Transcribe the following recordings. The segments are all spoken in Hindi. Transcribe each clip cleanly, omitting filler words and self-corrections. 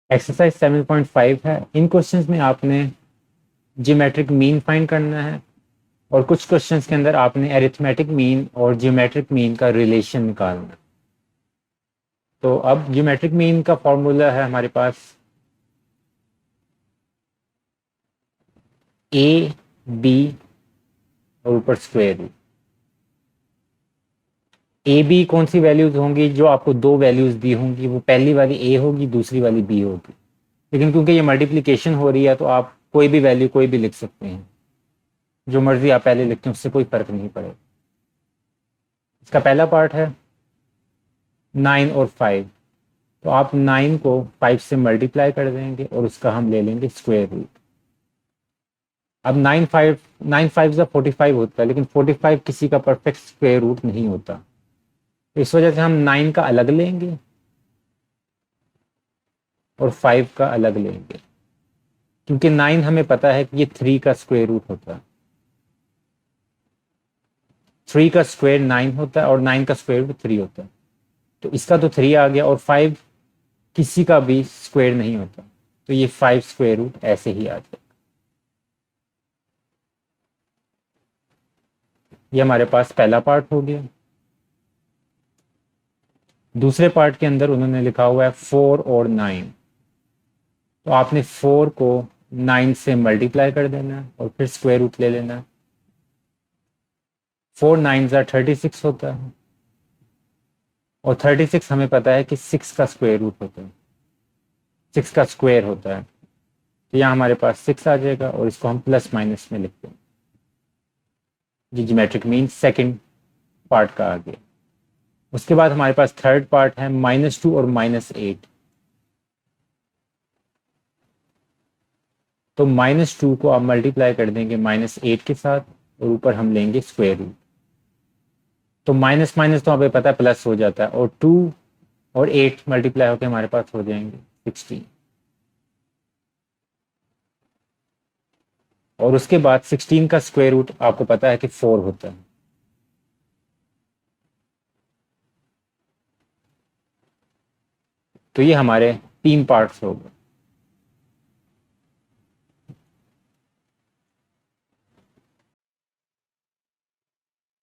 एक्सरसाइज 7.5 है। इन क्वेश्चंस में आपने ज्योमेट्रिक मीन फाइंड करना है और कुछ क्वेश्चंस के अंदर आपने अरिथमेटिक मीन और ज्योमेट्रिक मीन का रिलेशन निकालना है। तो अब ज्योमेट्रिक मीन का फॉर्मूला है हमारे पास ए बी और ऊपर स्क्वायर रूट। ए बी कौन सी वैल्यूज होंगी? जो आपको दो वैल्यूज दी होंगी वो पहली वाली ए होगी, दूसरी वाली बी होगी। लेकिन क्योंकि ये मल्टीप्लिकेशन हो रही है तो आप कोई भी वैल्यू कोई भी लिख सकते हैं। जो मर्जी आप पहले लिखते हैं उससे कोई फर्क नहीं पड़ेगा। इसका पहला पार्ट है 9 और 5। तो आप 9 को 5 से मल्टीप्लाई कर देंगे और उसका हम ले लेंगे स्क्वायर रूट। अब 9 5 से 45 होता है, लेकिन 45 किसी का परफेक्ट स्क्वायर रूट नहीं होता। तो इस वजह से हम 9 का अलग लेंगे और 5 का अलग लेंगे, क्योंकि 9 हमें पता है कि ये 3 का स्क्वायर रूट होता है। 3 का स्क्वायर 9 होता है और 9 का स्क्वायर रूट 3 होता है। तो इसका तो 3 आ गया और 5 किसी का भी स्क्वायर नहीं होता। तो ये 5 स्क्वायर रूट ऐसे ही आ जाएगा। ये हमारे पास पहला पार्ट हो गया। दूसरे पार्ट के अंदर उन्होंने लिखा हुआ है 4 और 9। तो आपने 4 को 9 से मल्टीप्लाई कर देना है और फिर स्क्वायर रूट ले लेना है। 4 9 36 होता है और 36 हमें पता है कि 6 का स्क्वायर रूट होता है, 6 का स्क्वायर होता है। तो यहाँ हमारे पास 6 आ जाएगा और इसको हम प्लस माइनस में लिखते हैं। जी ज्योमेट्रिक मीन सेकंड पार्ट का आ गया। उसके बाद हमारे पास थर्ड पार्ट है -2 और -8। तो -2 को आप मल्टीप्लाई कर देंगे -8 के साथ और ऊपर हम लेंगे स्क्वायर रूट। तो माइनस माइनस तो हमें पता है प्लस हो जाता है और 2 और 8 मल्टीप्लाई होकर हमारे पास हो जाएंगे 16। और उसके बाद 16 का स्क्वायर रूट आपको पता है कि 4 होता है। तो ये हमारे 3 पार्ट्स हो गए।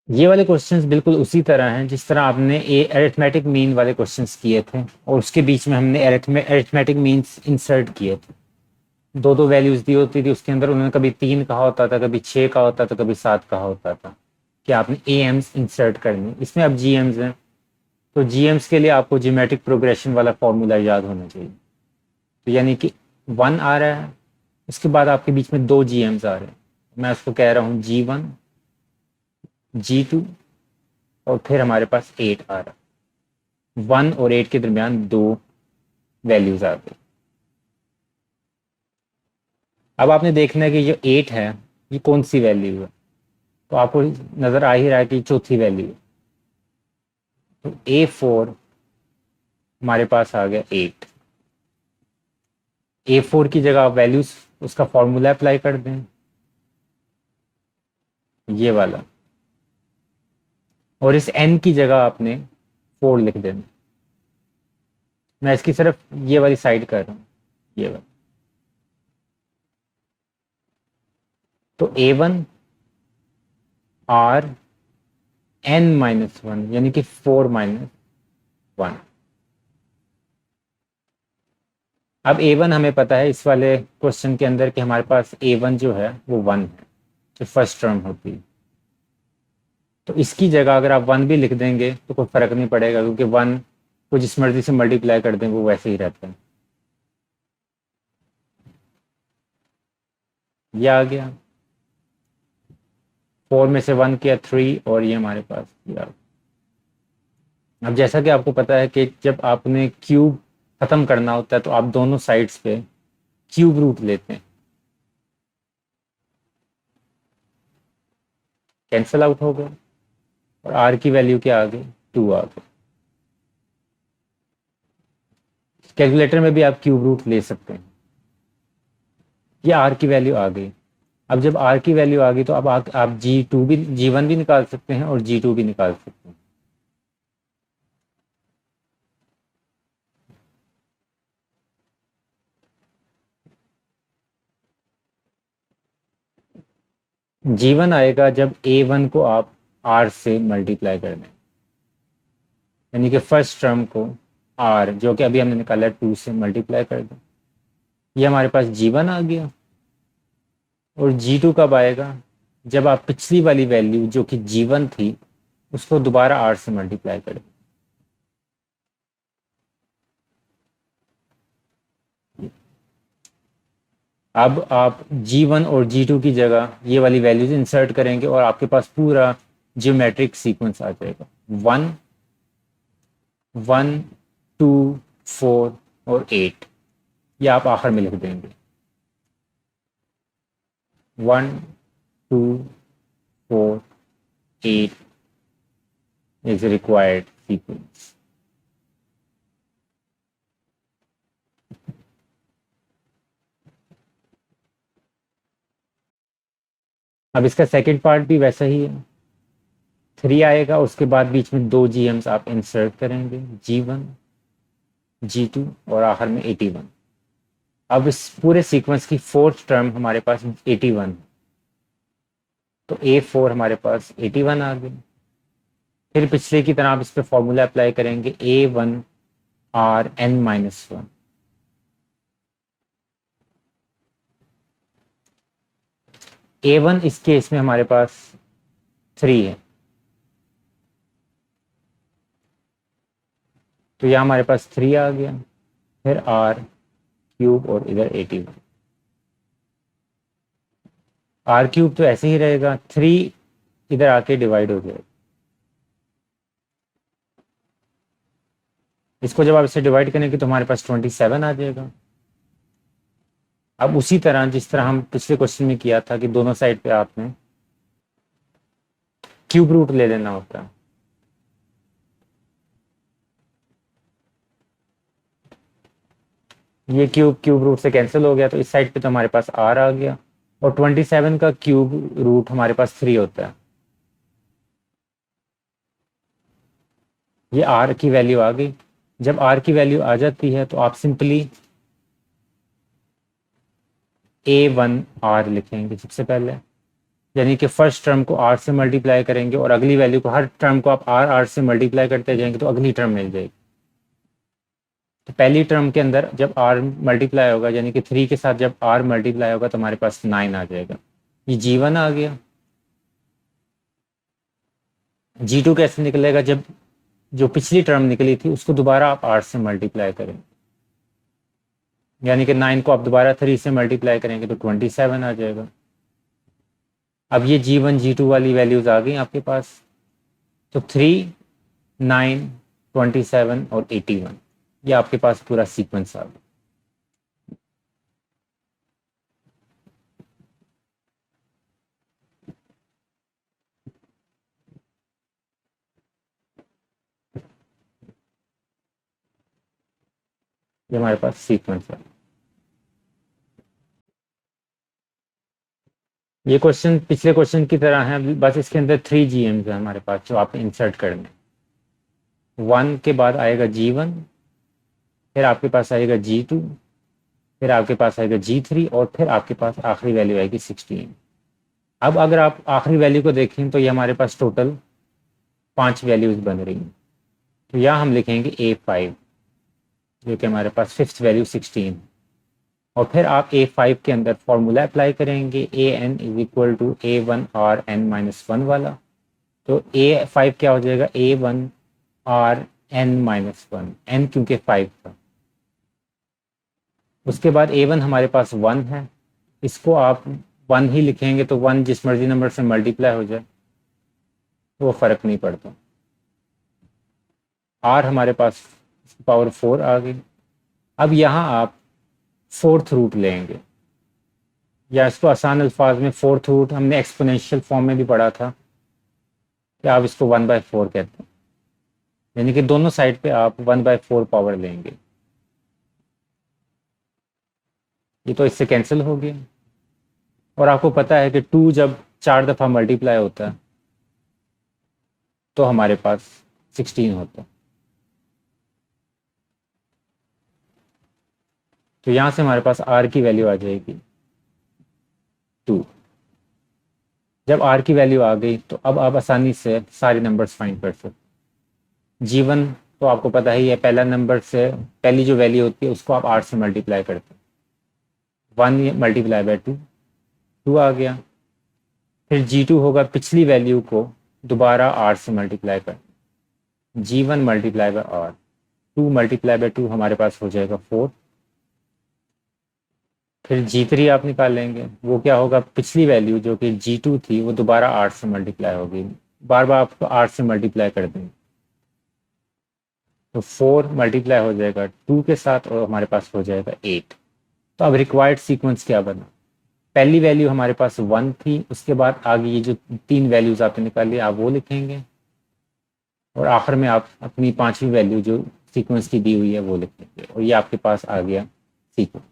ये वाले क्वेश्चंस बिल्कुल उसी तरह हैं जिस तरह आपने ए अरिथमेटिक मीन वाले क्वेश्चंस किए थे और उसके बीच में हमने अरिथमेटिक मीन्स इंसर्ट किए थे। दो दो वैल्यूज दी होती थी उसके अंदर, उन्होंने कभी 3 कहा होता था, कभी 6 कहा होता था, कभी 7 कहा होता था कि आपने ए एम्स इंसर्ट करने। इसमें अब जी एम्स हैं। तो जी एम्स के लिए आपको जियोमेट्रिक प्रोग्रेशन वाला फॉर्मूला याद होना चाहिए। तो यानी कि 1 आ रहा है, उसके बाद आपके बीच में दो जी एम्स आ रहे हैं। मैं उसको कह रहा हूँ G1 G2 और फिर हमारे पास 8 आ रहा है। 1 और 8 के दरमियान दो वैल्यूज आ गई। अब आपने देखना है कि जो 8 है ये कौन सी वैल्यू है। तो आपको नजर आ ही रहा है कि चौथी वैल्यू है। तो A4 हमारे पास आ गया 8। A4 की जगह आप वैल्यूज उसका फॉर्मूला अप्लाई कर दें, ये वाला। और इस n की जगह आपने 4 लिख देना। मैं इसकी सिर्फ ये वाली साइड कर रहा हूँ, ये वाली। तो A1 R n-1 यानी कि 4 -1। अब A1 हमें पता है इस वाले क्वेश्चन के अंदर कि हमारे पास A1 जो है वो 1 है, जो फर्स्ट टर्म होती है। तो इसकी जगह अगर आप 1 भी लिख देंगे तो कोई फर्क नहीं पड़ेगा, क्योंकि 1 को जिस मर्जी से मल्टीप्लाई कर दें वो वैसे ही रहता है। ये आ गया। 4 में से 1 किया 3 और ये हमारे पास ये आ गया। अब जैसा कि आपको पता है कि जब आपने क्यूब खत्म करना होता है तो आप दोनों साइड्स पे क्यूब रूट लेते हैं। कैंसल आउट हो गया और आर की वैल्यू क्या आ गई? 2 आ गई। कैलकुलेटर में भी आप क्यूब रूट ले सकते हैं। ये आर की वैल्यू आ गई। अब जब आर की वैल्यू आ गई तो अब आप G2 भी G1 भी निकाल सकते हैं और G2 भी निकाल सकते हैं। जीवन आएगा जब A1 को आप R से मल्टीप्लाई कर दें, यानी कि फर्स्ट टर्म को R जो कि अभी हमने निकाला है 2 से मल्टीप्लाई कर दें। ये हमारे पास G1 आ गया। और G2 कब आएगा? जब आप पिछली वाली वैल्यू जो कि G1 थी उसको दोबारा R से मल्टीप्लाई कर दें। अब आप G1 और G2 की जगह ये वाली वैल्यूज इंसर्ट करेंगे और आपके पास पूरा जियोमेट्रिक सीक्वेंस आ जाएगा। 1 1 2 4 और 8, ये आप आखिर में लिख देंगे। 1 2 4 8 इज रिक्वायर्ड सीक्वेंस। अब इसका सेकंड पार्ट भी वैसा ही है। 3 आएगा, उसके बाद बीच में 2 GMs आप इंसर्ट करेंगे, G1 G2 और आखिर में 81। अब इस पूरे सीक्वेंस की फोर्थ टर्म हमारे पास 81, तो A4 हमारे पास 81 आ गई। फिर पिछले की तरह आप इस पर फॉर्मूला अप्लाई करेंगे, A1 R n-1। A1 इस केस में हमारे पास 3 है, तो यह हमारे पास 3 आ गया। फिर R³ और इधर 81। R³ तो ऐसे ही रहेगा, 3 इधर आके डिवाइड हो जाएगा। इसको जब आप इसे डिवाइड करेंगे तो हमारे पास 27 आ जाएगा। अब उसी तरह जिस तरह हम पिछले क्वेश्चन में किया था कि दोनों साइड पे आपने क्यूब रूट ले लेना होता है। ये क्यूब क्यूब रूट से कैंसिल हो गया, तो इस साइड पे तो हमारे पास R आ गया। और 27 का क्यूब रूट हमारे पास 3 होता है। ये R की वैल्यू आ गई। जब R की वैल्यू आ जाती है तो आप सिंपली A1R लिखेंगे सबसे पहले, यानी कि फर्स्ट टर्म को R से मल्टीप्लाई करेंगे और अगली वैल्यू को, हर टर्म को आप R से मल्टीप्लाई करते जाएंगे तो अगली टर्म मिल जाएगी। तो पहली टर्म के अंदर जब R मल्टीप्लाई होगा, यानी कि 3 के साथ जब R मल्टीप्लाई होगा तो हमारे पास 9 आ जाएगा। ये G1 आ गया। G2 कैसे निकलेगा? जब जो पिछली टर्म निकली थी उसको दोबारा आप R से मल्टीप्लाई करें, यानी कि 9 को आप दोबारा 3 से मल्टीप्लाई करेंगे तो 27 आ जाएगा। अब ये G1 G2 वाली वैल्यूज आ गई आपके पास, तो 3 9 27 और 81, ये आपके पास पूरा सीक्वेंस आ गया। ये हमारे पास सीक्वेंस है। ये क्वेश्चन पिछले क्वेश्चन की तरह है, बस इसके अंदर 3 GMs है हमारे पास जो आप इंसर्ट करने। 1 के बाद आएगा G1, फिर आपके पास आएगा G2, फिर आपके पास आएगा G3 और फिर आपके पास आखिरी वैल्यू आएगी 16। अब अगर आप आखिरी वैल्यू को देखें तो ये हमारे पास टोटल 5 वैल्यूज बन रही हैं। तो यहाँ हम लिखेंगे A5, जो कि हमारे पास फिफ्थ वैल्यू 16। और फिर आप A5 के अंदर फॉर्मूला अप्लाई करेंगे, AN is equal to A1R n-1 वाला। तो A5 क्या हो जाएगा? A1R n-1, n क्योंकि 5 था। उसके बाद A1 हमारे पास 1 है, इसको आप 1 ही लिखेंगे, तो 1 जिस मर्जी नंबर से मल्टीप्लाई हो जाए तो वो फर्क नहीं पड़ता। R हमारे पास पावर 4 आ गई। अब यहाँ आप फोर्थ रूट लेंगे, या इसको आसान अल्फाज में फोर्थ रूट हमने एक्सपोनेंशियल फॉर्म में भी पढ़ा था कि आप इसको 1/4 कहते हैं, यानी कि दोनों साइड पे आप 1/4 पावर लेंगे। ये तो इससे कैंसिल हो गया। और आपको पता है कि 2 जब 4 दफ़ा मल्टीप्लाई होता है तो हमारे पास 16 होता है। तो यहाँ से हमारे पास R की वैल्यू आ जाएगी 2। जब आर की वैल्यू आ गई तो अब आप आसानी से सारे नंबर्स फाइंड कर सकते। जीवन तो आपको पता ही है, पहला नंबर से पहली जो वैल्यू होती है उसको आप 8 से मल्टीप्लाई करते हैं। 1 मल्टीप्लाई बाय 2, 2 आ गया। फिर G2 होगा पिछली वैल्यू को दोबारा R से मल्टीप्लाई कर, G1 multiply by R, 2 multiply by 2 हमारे पास हो जाएगा 4। फिर G3 आप निकालेंगे, वो क्या होगा, पिछली वैल्यू जो कि G2 थी वो दोबारा 8 से मल्टीप्लाई होगी, बार बार आपको 8 से मल्टीप्लाई कर देंगे, तो 4 मल्टीप्लाई हो जाएगा 2 के साथ और हमारे पास हो जाएगा 8। तो अब रिक्वायर्ड सीक्वेंस क्या बना, पहली वैल्यू हमारे पास 1 थी, उसके बाद आगे ये जो 3 वैल्यूज आपने निकाली आप वो लिखेंगे, और आखिर में आप अपनी 5वीं वैल्यू जो सीक्वेंस की दी हुई है वो लिखेंगे, और ये आपके पास आ गया सीक्वेंस।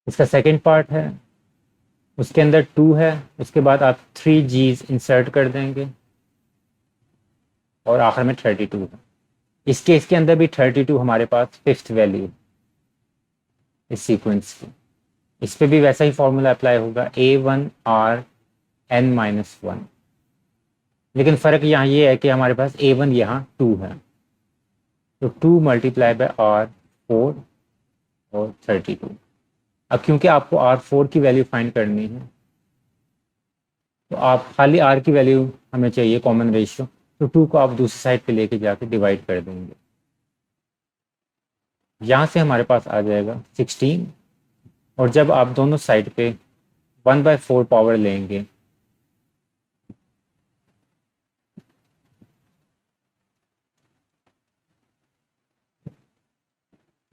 इसका सेकंड पार्ट है, उसके अंदर 2 है, उसके बाद आप 3 G's इंसर्ट कर देंगे और आखिर में 32 है। इस केस के अंदर भी 32 हमारे पास फिफ्थ वैल्यू इस सीक्वेंस की, इस पे भी वैसा ही फॉर्मूला अप्लाई होगा, A1R(n-1), लेकिन फ़र्क यहाँ ये है कि हमारे पास A1 यहाँ 2 है, तो 2 मल्टीप्लाई बाय R 4 और 32। अब क्योंकि आपको R4 की वैल्यू फाइंड करनी है तो आप खाली R की वैल्यू हमें चाहिए कॉमन रेशियो, तो 2 को आप दूसरी साइड पे लेके जाके डिवाइड कर देंगे, यहाँ से हमारे पास आ जाएगा 16। और जब आप दोनों साइड पे 1/4 पावर लेंगे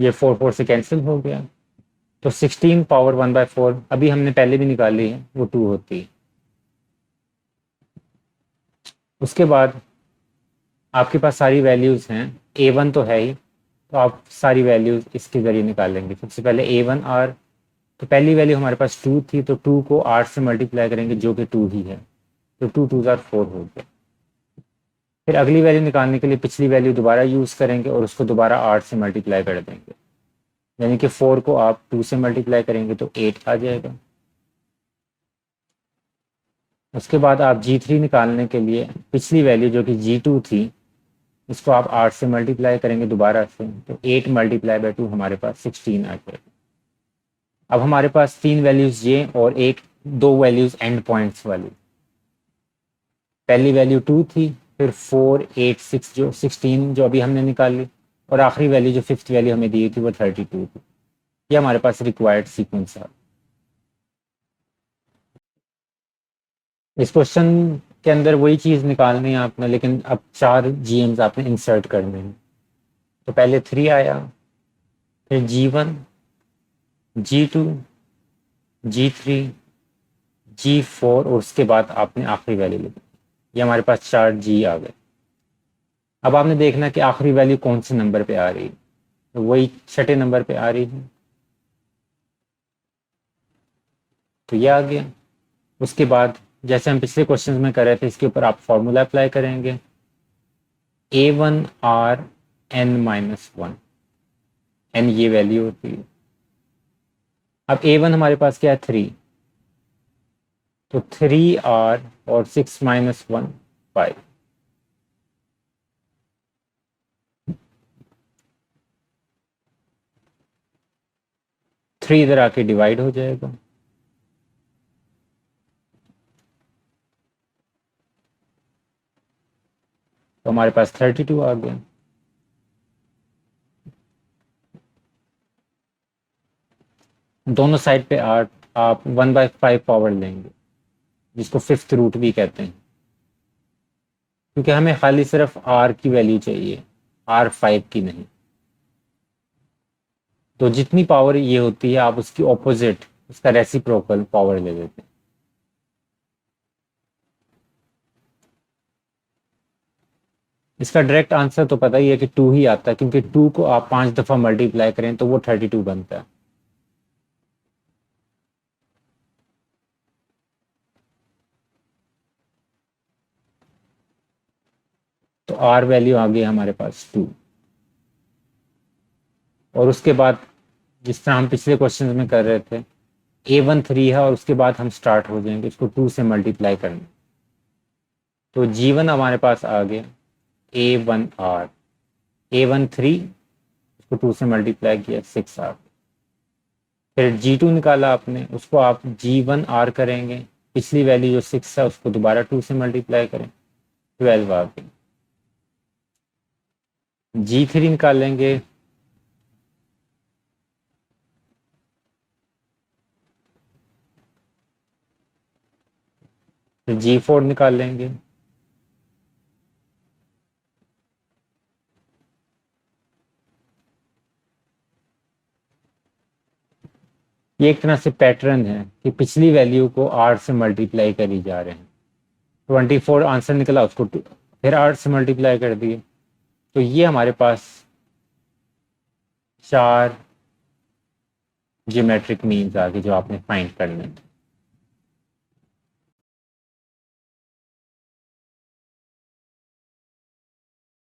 ये 4 4 से कैंसिल हो गया, तो 16 पावर 1/4 अभी हमने पहले भी निकाली है वो 2 होती है। उसके बाद आपके पास सारी वैल्यूज़ हैं, A1 तो है ही, तो आप सारी वैल्यूज़ इसके ज़रिए निकालेंगे। सबसे पहले A1R, तो पहली वैल्यू हमारे पास 2 थी, तो 2 को 8 से मल्टीप्लाई करेंगे जो कि 2 ही है, तो 2 2 4 हो गया। फिर अगली वैल्यू निकालने के लिए पिछली वैल्यू दोबारा यूज़ करेंगे और उसको दोबारा 8 से मल्टीप्लाई कर देंगे, यानी कि 4 को आप 2 से मल्टीप्लाई करेंगे तो 8 आ जाएगा। उसके बाद आप G3 निकालने के लिए पिछली वैल्यू जो कि G2 थी इसको आप 8 से मल्टीप्लाई करेंगे दोबारा से, तो 8 मल्टीप्लाई बाय 2 हमारे पास 16 आ जाएगा। अब हमारे पास 3 वैल्यूज ये और दो वैल्यूज एंड पॉइंट्स वाली, पहली वैल्यू 2 थी, फिर 4 8 6 जो 16 जो अभी हमने निकाली, और आखिरी वैल्यू जो फिफ्थ वैल्यू हमें दी थी वो 32 थी। ये हमारे पास रिक्वायर्ड सीक्वेंस है। इस क्वेश्चन के अंदर वही चीज़ निकालनी है आपने, लेकिन अब 4 GMs आपने इंसर्ट करने हैं। तो पहले 3 आया, फिर G1, G2, G3, G4 और उसके बाद आपने आखिरी वैल्यू लिखी। ये हमारे पास 4 G आ गए। अब आपने देखना कि आखिरी वैल्यू कौन से नंबर पे आ रही है, तो वही छठे नंबर पे आ रही है, तो ये आ गया। उसके बाद जैसे हम पिछले क्वेश्चन में कर रहे थे इसके ऊपर आप फॉर्मूला अप्लाई करेंगे, A1R(n-1), n ये वैल्यू होती है। अब A1 हमारे पास क्या है 3, तो 3R और 6 - 1 5, थ्री इधर आके डिवाइड हो जाएगा, तो हमारे पास 32 आ गया। दोनों साइड पे आठ आप 1/5 पावर लेंगे, जिसको फिफ्थ रूट भी कहते हैं, क्योंकि हमें खाली सिर्फ R की वैल्यू चाहिए, R5 की नहीं। तो जितनी पावर ये होती है आप उसकी ऑपोजिट, उसका रेसिप्रोकल पावर ले लेते हैं। इसका डायरेक्ट आंसर तो पता ही है कि 2 ही आता है, क्योंकि 2 को आप 5 दफ़ा मल्टीप्लाई करें तो वो 32 बनता है। तो R वैल्यू आ गई हमारे पास 2। और उसके बाद जिस तरह हम पिछले क्वेश्चन में कर रहे थे, A13 है और उसके बाद हम स्टार्ट हो जाएंगे उसको 2 से मल्टीप्लाई करने। तो G1 हमारे पास आ गया A1R, A13 उसको 2 से मल्टीप्लाई किया 6R। फिर G2 निकाला आपने, उसको आप G1R करेंगे, पिछली वैल्यू जो 6 है उसको दोबारा 2 से मल्टीप्लाई करें, 12 आ गई। G3 निकालेंगे, फिर G4 निकालेंगे, ये एक तरह से पैटर्न है कि पिछली वैल्यू को 8 से मल्टीप्लाई करी जा रहे हैं। 24 आंसर निकला, उसको फिर 8 से मल्टीप्लाई कर दिए। तो ये हमारे पास 4 ज्योमेट्रिक मीन्स आ गए जो आपने फाइंड करने हैं।